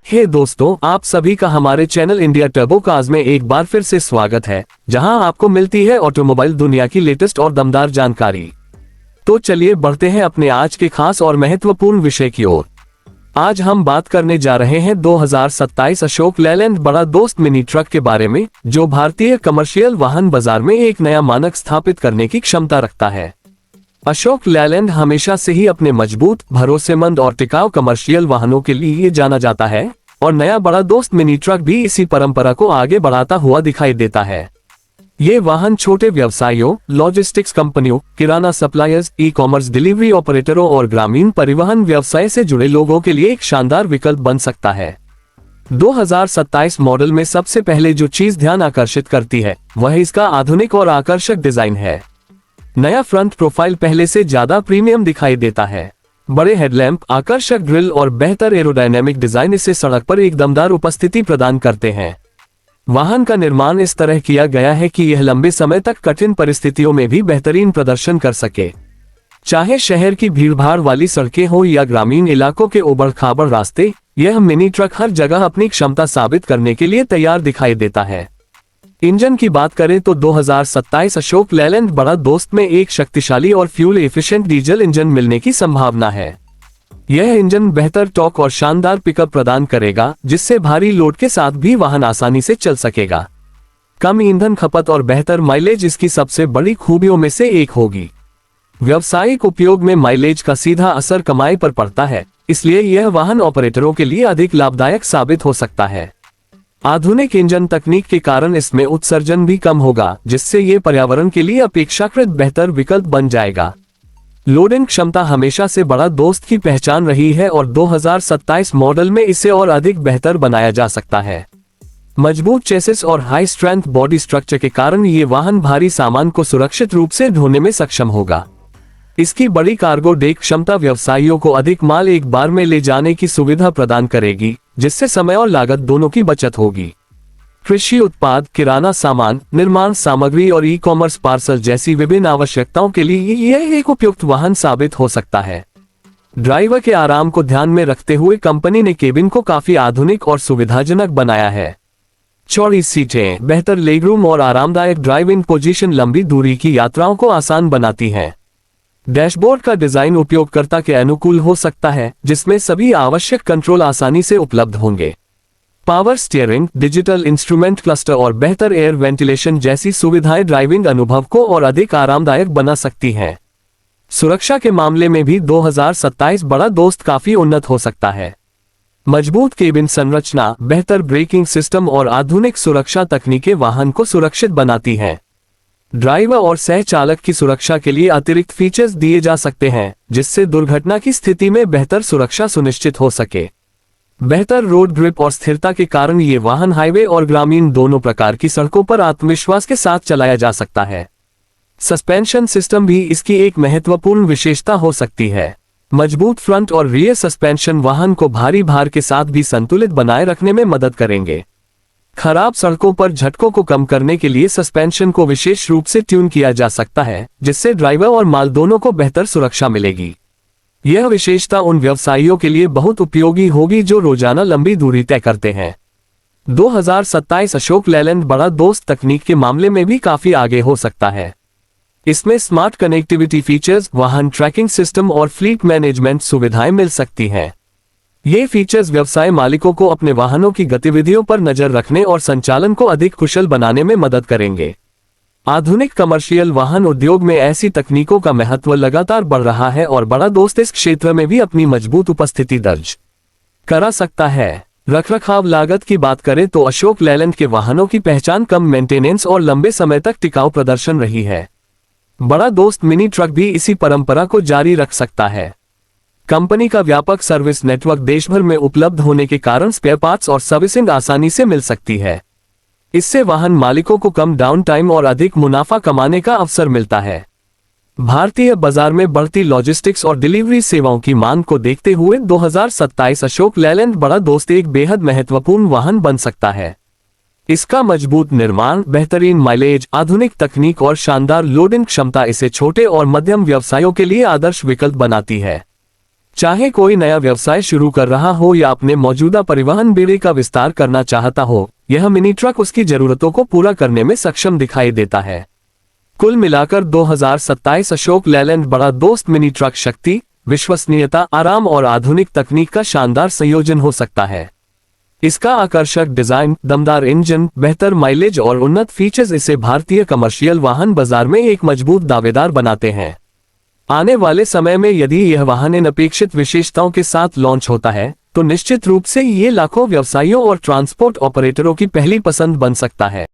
हे दोस्तों, आप सभी का हमारे चैनल इंडिया टर्बो कार्स में एक बार फिर से स्वागत है, जहां आपको मिलती है ऑटोमोबाइल दुनिया की लेटेस्ट और दमदार जानकारी। तो चलिए बढ़ते हैं अपने आज के खास और महत्वपूर्ण विषय की ओर। आज हम बात करने जा रहे हैं 2027 अशोक लेलैंड बड़ा दोस्त मिनी ट्रक के बारे में, जो भारतीय कमर्शियल वाहन बाजार में एक नया मानक स्थापित करने की क्षमता रखता है। अशोक लेलैंड हमेशा से ही अपने मजबूत, भरोसेमंद और टिकाऊ कमर्शियल वाहनों के लिए जाना जाता है, और नया बड़ा दोस्त मिनी ट्रक भी इसी परंपरा को आगे बढ़ाता हुआ दिखाई देता है। ये वाहन छोटे व्यवसायियों, लॉजिस्टिक्स कंपनियों, किराना सप्लायर्स, ई कॉमर्स डिलीवरी ऑपरेटरों और ग्रामीण परिवहन व्यवसाय से जुड़े लोगों के लिए एक शानदार विकल्प बन सकता है। 2027 मॉडल में सबसे पहले जो चीज ध्यान आकर्षित करती है, वह इसका आधुनिक और आकर्षक डिजाइन है। नया फ्रंट प्रोफाइल पहले से ज्यादा प्रीमियम दिखाई देता है। बड़े हेडलैम्प, आकर्षक ग्रिल और बेहतर एरोडायनेमिक डिजाइन इसे सड़क पर एक दमदार उपस्थिति प्रदान करते हैं। वाहन का निर्माण इस तरह किया गया है कि यह लंबे समय तक कठिन परिस्थितियों में भी बेहतरीन प्रदर्शन कर सके। चाहे शहर की भीड़भाड़ वाली सड़कें हो या ग्रामीण इलाकों के उबड़-खाबड़ रास्ते, यह मिनी ट्रक हर जगह अपनी क्षमता साबित करने के लिए तैयार दिखाई देता है। इंजन की बात करें तो 2027 अशोक लेलैंड बड़ा दोस्त में एक शक्तिशाली और फ्यूल एफिशिएंट डीजल इंजन मिलने की संभावना है। यह इंजन बेहतर टॉर्क और शानदार पिकअप प्रदान करेगा, जिससे भारी लोड के साथ भी वाहन आसानी से चल सकेगा। कम ईंधन खपत और बेहतर माइलेज इसकी सबसे बड़ी खूबियों में से एक होगी। व्यावसायिक उपयोग में माइलेज का सीधा असर कमाई पर पड़ता है, इसलिए यह वाहन ऑपरेटरों के लिए अधिक लाभदायक साबित हो सकता है। आधुनिक इंजन तकनीक के कारण इसमें उत्सर्जन भी कम होगा, जिससे ये पर्यावरण के लिए अपेक्षाकृत बेहतर विकल्प बन जाएगा। लोडिंग क्षमता हमेशा से बड़ा दोस्त की पहचान रही है और 2027 मॉडल में इसे और अधिक बेहतर बनाया जा सकता है। मजबूत चेसिस और हाई स्ट्रेंथ बॉडी स्ट्रक्चर के कारण ये वाहन भारी सामान को सुरक्षित रूप से ढोने में सक्षम होगा। इसकी बड़ी कार्गो डेक क्षमता व्यवसायियों को अधिक माल एक बार में ले जाने की सुविधा प्रदान करेगी, जिससे समय और लागत दोनों की बचत होगी। कृषि उत्पाद, किराना सामान, निर्माण सामग्री और ई कॉमर्स पार्सल जैसी विभिन्न आवश्यकताओं के लिए यह एक उपयुक्त वाहन साबित हो सकता है। ड्राइवर के आराम को ध्यान में रखते हुए कंपनी ने केबिन को काफी आधुनिक और सुविधाजनक बनाया है। चौड़ी सीटें, बेहतर लेगरूम और आरामदायक ड्राइविंग पोजीशन लंबी दूरी की यात्राओं को आसान बनाती हैं। डैशबोर्ड का डिजाइन उपयोगकर्ता के अनुकूल हो सकता है, जिसमें सभी आवश्यक कंट्रोल आसानी से उपलब्ध होंगे। Power steering, digital instrument cluster और बेहतर एयर वेंटिलेशन जैसी सुविधाएं ड्राइविंग अनुभव को और अधिक आरामदायक बना सकती हैं। सुरक्षा के मामले में भी 2027 बड़ा दोस्त काफी उन्नत हो सकता है। मजबूत केबिन संरचना, बेहतर ब्रेकिंग सिस्टम और आधुनिक सुरक्षा तकनीकें वाहन को सुरक्षित बनाती हैं। ड्राइवर और सह चालक की सुरक्षा के लिए अतिरिक्त फीचर्स दिए जा सकते हैं, जिससे दुर्घटना की स्थिति में बेहतर सुरक्षा सुनिश्चित हो सके। बेहतर रोड ग्रिप और स्थिरता के कारण ये वाहन हाईवे और ग्रामीण दोनों प्रकार की सड़कों पर आत्मविश्वास के साथ चलाया जा सकता है। सस्पेंशन सिस्टम भी इसकी एक महत्वपूर्ण विशेषता हो सकती है। मजबूत फ्रंट और रियर सस्पेंशन वाहन को भारी भार के साथ भी संतुलित बनाए रखने में मदद करेंगे। खराब सड़कों पर झटकों को कम करने के लिए सस्पेंशन को विशेष रूप से ट्यून किया जा सकता है, जिससे ड्राइवर और माल दोनों को बेहतर सुरक्षा मिलेगी। यह विशेषता उन व्यवसायियों के लिए बहुत उपयोगी होगी जो रोजाना लंबी दूरी तय करते हैं। 2027 अशोक लेलैंड बड़ा दोस्त तकनीक के मामले में भी काफी आगे हो सकता है। इसमें स्मार्ट कनेक्टिविटी फीचर्स, वाहन ट्रैकिंग सिस्टम और फ्लीट मैनेजमेंट सुविधाएं मिल सकती हैं। ये फीचर्स व्यवसाय मालिकों को अपने वाहनों की गतिविधियों पर नजर रखने और संचालन को अधिक कुशल बनाने में मदद करेंगे। आधुनिक कमर्शियल वाहन उद्योग में ऐसी तकनीकों का महत्व लगातार बढ़ रहा है और बड़ा दोस्त इस क्षेत्र में भी अपनी मजबूत उपस्थिति दर्ज करा सकता है। रखरखाव लागत की बात करें तो अशोक लेलैंड के वाहनों की पहचान कम मेंटेनेंस और लंबे समय तक टिकाऊ प्रदर्शन रही है। बड़ा दोस्त मिनी ट्रक भी इसी परंपरा को जारी रख सकता है। कंपनी का व्यापक सर्विस नेटवर्क देश भर में उपलब्ध होने के कारण स्पेयर पार्ट्स और सर्विसिंग आसानी से मिल सकती है। इससे वाहन मालिकों को कम डाउन टाइम और अधिक मुनाफा कमाने का अवसर मिलता है। भारतीय बाजार में बढ़ती लॉजिस्टिक्स और डिलीवरी सेवाओं की मांग को देखते हुए 2027 अशोक लेलैंड बड़ा दोस्त एक बेहद महत्वपूर्ण वाहन बन सकता है। इसका मजबूत निर्माण, बेहतरीन माइलेज, आधुनिक तकनीक और शानदार लोडिंग क्षमता इसे छोटे और मध्यम व्यवसायों के लिए आदर्श विकल्प बनाती है। चाहे कोई नया व्यवसाय शुरू कर रहा हो या अपने मौजूदा परिवहन बेड़े का विस्तार करना चाहता हो, यह मिनी ट्रक उसकी जरूरतों को पूरा करने में सक्षम दिखाई देता है। कुल मिलाकर 2027 अशोक लेलैंड बड़ा दोस्त मिनी ट्रक शक्ति, विश्वसनीयता, आराम और आधुनिक तकनीक का शानदार संयोजन हो सकता है। इसका आकर्षक डिजाइन, दमदार इंजन, बेहतर माइलेज और उन्नत फीचर्स इसे भारतीय कमर्शियल वाहन बाजार में एक मजबूत दावेदार बनाते हैं। आने वाले समय में यदि यह वाहन इन अपेक्षित विशेषताओं के साथ लॉन्च होता है, तो निश्चित रूप से ये लाखों व्यवसायियों और ट्रांसपोर्ट ऑपरेटरों की पहली पसंद बन सकता है।